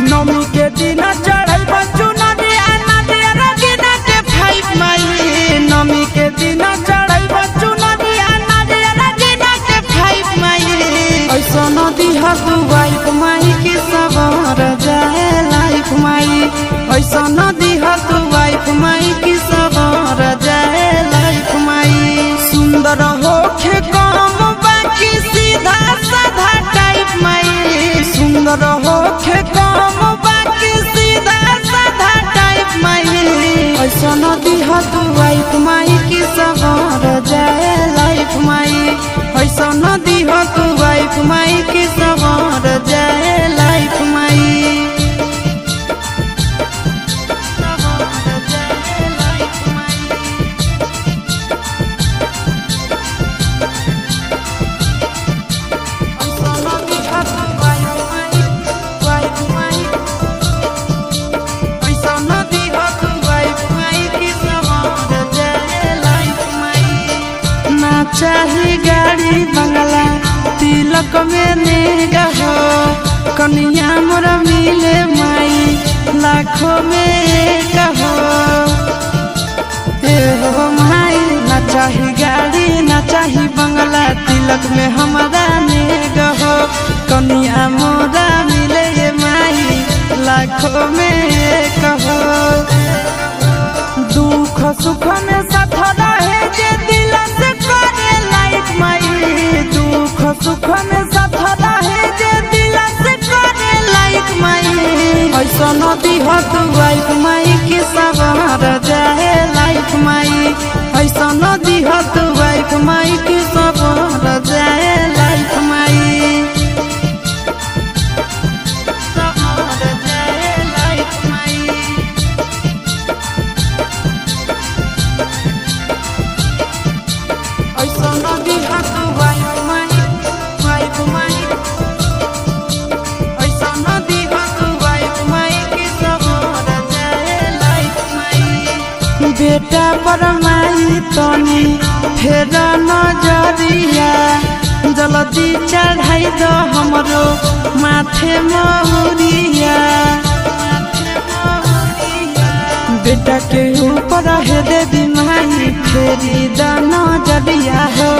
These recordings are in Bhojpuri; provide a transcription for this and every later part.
नमी के दिन चढ़ल बचुना दिया नदिया रगिना के भाई माई। नमी के दिन चढ़ल बचुना दिया नदिया रगिना के भाई माई। ऐसा नदी हतु वाइफ माई की सवार जाए लाइफ माई। ऐसा नदी हतु वाइफ माई की सवार जाए लाइफ माई। सुंदर होखे काम बाकी सीधा साधा टाइप माई। सुंदर होखे काम बाकी सीधा साधा टाइप माई। ऐसा नदी हतु वाइफ माई की सवार जाए लाइफ माई। ऐसा नदी हतु वाइफ माई की सवार जाए लाइफ माई। चाहे गाड़ी बंगला तिलक में नेगा हो कन्या मोरा मिले माई लाखों में एक हो। हो माई ना चाहे गाड़ी ना चाहे बंगला तिलक में हमारा नेगा हो कन्या मोरा मिले माई लाखों में एक हो। दुख सुख में साथ रहे जे दिल से करे लाइफ माई। दुख सुख में साथ रहे जे दिल से करे लाइफ माई। ऐसा नदी हतु वाइफ माई की सवार जाए लाइफ माई। ऐसा नदी हतु वाइफ माई की सवार जाए लाइफ माई। बेटा पर माई तनी फेर नजरिया जल्दी चढ़ाई दो हमरो माथे महुरिया। बेटा के ऊपर है देवी माई फेरी द नजरिया हो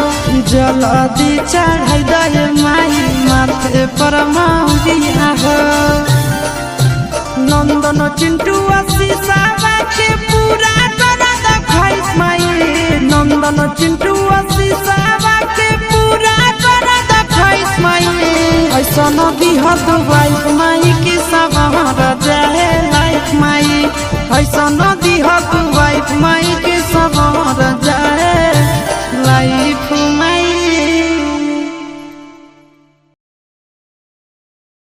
जल्दी चढ़ाई दो माई माथे पर महुरिया हो। नंदन चिंटू आशीषा के पूरा नंदन चिंटू आशीषा के पूरा कर द माई। ऐसा नदी हतु वाइफ माई की सवार जाए लाइफ माई। ऐसा नदी हतु वाइफ माई की सवार जाए।